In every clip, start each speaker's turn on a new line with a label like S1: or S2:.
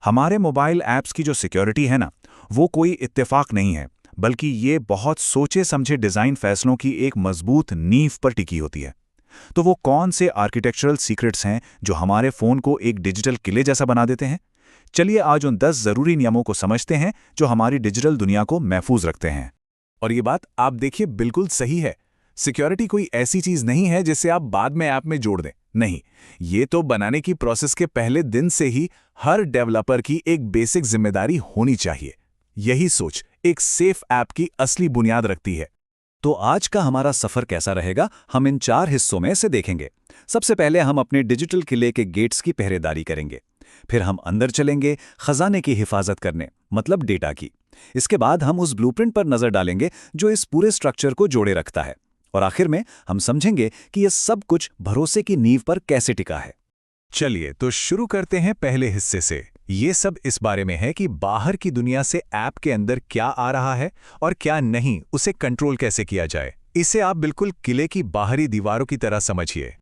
S1: हमारे mobile apps की जो सिक्योरिटी है ना, वो कोई इत्तेफाक नहीं है, बल्कि ये बहुत सोचे समझे डिज़ाइन फैसलों की एक मजबूत नींव पर टिकी होती है। तो वो कौन से आर्किटेक्चरल सीक्रेट्स हैं जो हमारे फ़ोन को एक डिजिटल किले जैसा बना देते हैं? चलिए आज उन 10 ज़रूरी नियमों को समझते हैं जो हमारी डिजिटल दुनिया को महफूज रखते हैं। और ये बात आप देखिए बिल्कुल सही है। सिक्योरिटी कोई ऐसी चीज़ नहीं है जिसे आप बाद में ऐप में जोड़ दें। नहीं, ये तो बनाने की प्रोसेस के पहले दिन से ही हर डेवलपर की एक बेसिक जिम्मेदारी होनी चाहिए। यही सोच एक सेफ ऐप की असली बुनियाद रखती है। तो आज का हमारा सफर कैसा रहेगा, हम इन 4 हिस्सों में से देखेंगे। सबसे पहले हम अपने डिजिटल किले के गेट्स की पहरेदारी करेंगे। फिर हम अंदर चलेंगे खजाने की हिफाजत करने, मतलब डेटा की। इसके बाद हम उस ब्लूप्रिंट पर नजर डालेंगे जो इस पूरे स्ट्रक्चर को जोड़े रखता है। और आखिर में हम समझेंगे कि यह सब कुछ भरोसे की नींव पर कैसे टिका है। चलिए तो शुरू करते हैं पहले हिस्से से। ये सब इस बारे में है कि बाहर की दुनिया से ऐप के अंदर क्या आ रहा है और क्या नहीं, उसे कंट्रोल कैसे किया जाए। इसे आप बिल्कुल किले की बाहरी दीवारों की तरह समझिए।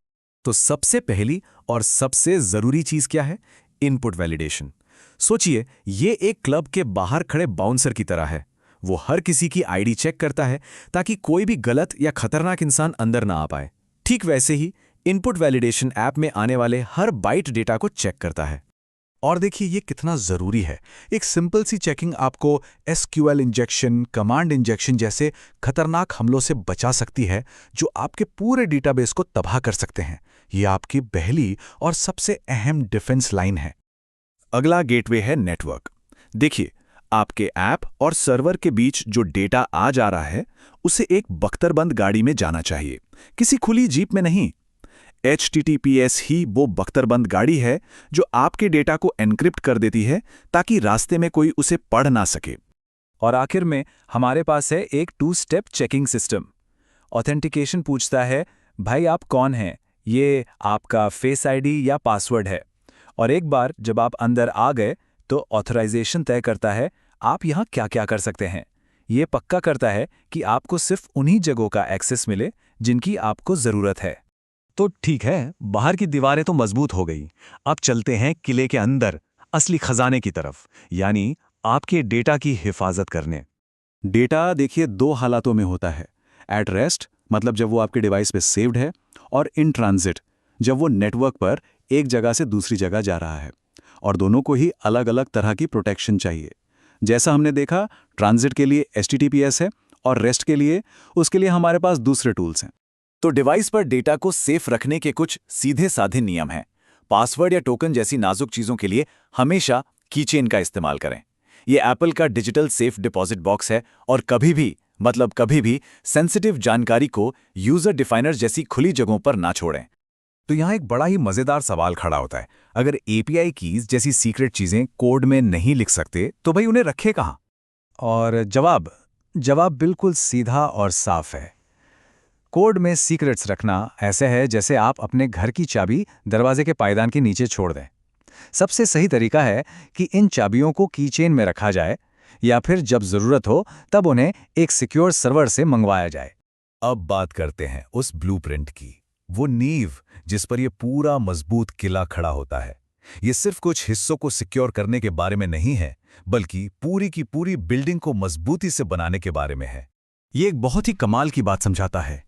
S2: तो सबसे पहली और सबसे जरूरी चीज क्या है? Input validation. सोचिए, ये एक क्लब के बाहर खड़े बाउंसर की तरह है। वो हर किसी की आईडी चेक करता है ताकि कोई भी गलत या खतरनाक इंसान अंदर ना आ पाए। ठीक वैसे ही इनपुट वैलिडेशन ऐप में आने वाले हर बाइट डेटा को चेक करता है।
S1: और देखिए ये कितना ज़रूरी है। एक सिंपल सी चेकिंग आपको एसक्यूएल इंजेक्शन, कमांड इंजेक्शन जैसे खतरनाक हमलों से बचा सकती है जो आपके पूरे डेटाबेस को तबाह कर सकते हैं। ये आपकी पहली और सबसे अहम डिफेंस लाइन है। अगला गेटवे है नेटवर्क। देखिए, आपके ऐप और सर्वर के बीच जो डेटा आ जा रहा है उसे एक बख्तरबंद गाड़ी में जाना चाहिए, किसी खुली जीप में नहीं। HTTPS ही वो बख्तरबंद गाड़ी है जो आपके डेटा को एन्क्रिप्ट कर देती है ताकि रास्ते में कोई उसे पढ़ ना सके।
S2: और आखिर में हमारे पास है एक 2 स्टेप चेकिंग सिस्टम। ऑथेंटिकेशन पूछता है, भाई आप कौन हैं? ये आपका फेस आईडी या पासवर्ड है। और एक बार जब आप अंदर आ गए तो ऑथराइजेशन तय करता है आप यहाँ क्या क्या कर सकते हैं। ये पक्का करता है कि आपको सिर्फ उन्हीं जगहों का एक्सेस मिले जिनकी आपको ज़रूरत है।
S1: तो ठीक है, बाहर की दीवारें तो मजबूत हो गई। अब चलते हैं किले के अंदर असली खजाने की तरफ, यानी आपके डेटा की हिफाजत करने। डेटा देखिए 2 हालातों में होता है। एट रेस्ट, मतलब जब वो आपके डिवाइस पे सेव्ड है, और इन ट्रांजिट, जब वो नेटवर्क पर एक जगह से दूसरी जगह जा रहा है। और दोनों को ही अलग अलग तरह की प्रोटेक्शन चाहिए। जैसा हमने देखा, ट्रांजिट के लिए HTTPS है और रेस्ट के लिए उसके लिए हमारे पास दूसरे टूल्स हैं। तो डिवाइस पर डेटा को सेफ रखने के कुछ सीधे साधे नियम हैं। पासवर्ड या टोकन जैसी नाजुक चीज़ों के लिए हमेशा कीचेन का इस्तेमाल करें। ये एप्पल का डिजिटल सेफ डिपॉजिट बॉक्स है और कभी भी सेंसिटिव जानकारी को यूजर डिफाइनर जैसी खुली जगहों पर ना छोड़ें। तो यहाँ एक बड़ा ही मज़ेदार सवाल खड़ा होता है, अगर API कीज जैसी सीक्रेट चीज़ें कोड में नहीं लिख सकते तो भाई उन्हें रखे कहाँ? और जवाब बिल्कुल सीधा और साफ है। कोड में सीक्रेट्स रखना ऐसे है जैसे आप अपने घर की चाबी दरवाजे के पायदान के नीचे छोड़ दें। सबसे सही तरीका है कि इन चाबियों को कीचेन में रखा जाए या फिर जब जरूरत हो तब उन्हें एक सिक्योर सर्वर से मंगवाया जाए। अब बात करते हैं उस ब्लूप्रिंट की, वो नींव जिस पर यह पूरा मजबूत किला खड़ा होता है। ये सिर्फ कुछ हिस्सों को सिक्योर करने के बारे में नहीं है, बल्कि पूरी की पूरी बिल्डिंग को मजबूती से बनाने के बारे में है। ये एक बहुत ही कमाल की बात समझाता है।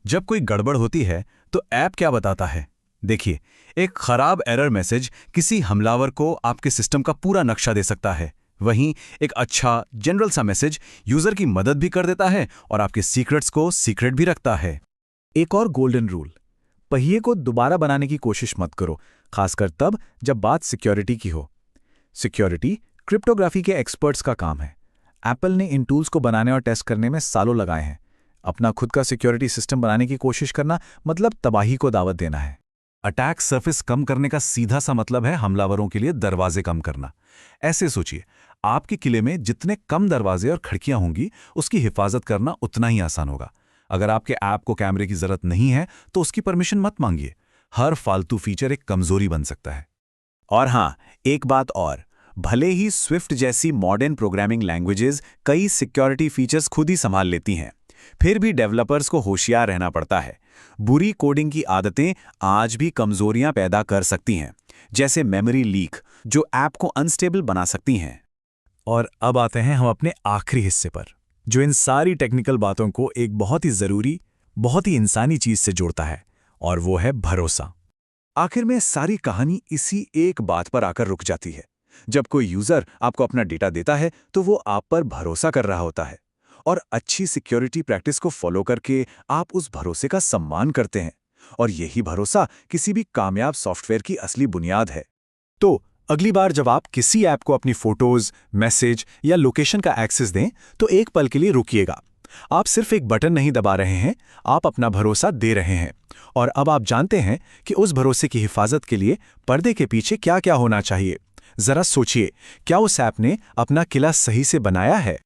S1: जब कोई गड़बड़ होती है तो ऐप क्या बताता है? देखिए, एक खराब एरर मैसेज किसी हमलावर को आपके सिस्टम का पूरा नक्शा दे सकता है। वहीं एक अच्छा जनरल सा मैसेज यूजर की मदद भी कर देता है और आपके सीक्रेट्स को सीक्रेट भी रखता है। एक और गोल्डन रूल, पहिए को दोबारा बनाने की कोशिश मत करो, खासकर तब जब बात सिक्योरिटी की हो। सिक्योरिटी क्रिप्टोग्राफी के एक्सपर्ट्स का काम है। एप्पल ने इन टूल्स को बनाने और टेस्ट करने में सालों लगाए हैं। अपना खुद का सिक्योरिटी सिस्टम बनाने की कोशिश करना मतलब तबाही को दावत देना है। अटैक सरफेस कम करने का सीधा सा मतलब है हमलावरों के लिए दरवाजे कम करना। ऐसे सोचिए, आपके किले में जितने कम दरवाजे और खिड़कियां होंगी उसकी हिफाजत करना उतना ही आसान होगा। अगर आपके ऐप को कैमरे की जरूरत नहीं है तो उसकी परमिशन मत मांगिए। हर फालतू फीचर एक कमजोरी बन सकता है। और हाँ, एक बात और, भले ही स्विफ्ट जैसी मॉडर्न प्रोग्रामिंग लैंग्वेजेस कई सिक्योरिटी फीचर्स खुद ही संभाल लेती हैं, फिर भी डेवलपर्स को होशियार रहना पड़ता है। बुरी कोडिंग की आदतें आज भी कमजोरियां पैदा कर सकती हैं, जैसे मेमोरी लीक,
S2: जो ऐप को अनस्टेबल बना सकती हैं। और अब आते हैं हम अपने आखिरी हिस्से पर, जो इन सारी टेक्निकल बातों को एक बहुत ही ज़रूरी, बहुत ही इंसानी चीज़ से जोड़ता है, और वो है भरोसा।
S1: आखिर में सारी कहानी इसी एक बात पर आकर रुक जाती है। जब कोई यूजर आपको अपना डेटा देता है तो वो आप पर भरोसा कर रहा होता है, और अच्छी सिक्योरिटी प्रैक्टिस को फॉलो करके आप उस भरोसे का सम्मान करते हैं। और यही भरोसा किसी भी कामयाब सॉफ्टवेयर की असली बुनियाद है।
S2: तो अगली बार जब आप किसी ऐप को अपनी फोटोज, मैसेज या लोकेशन का एक्सेस दें, तो एक पल के लिए रुकिएगा। आप सिर्फ एक बटन नहीं दबा रहे हैं, आप अपना भरोसा दे रहे हैं। और अब आप जानते हैं कि उस भरोसे की हिफाजत के लिए पर्दे के पीछे क्या क्या होना चाहिए। जरा सोचिए, क्या उस ऐप ने अपना किला सही से बनाया है?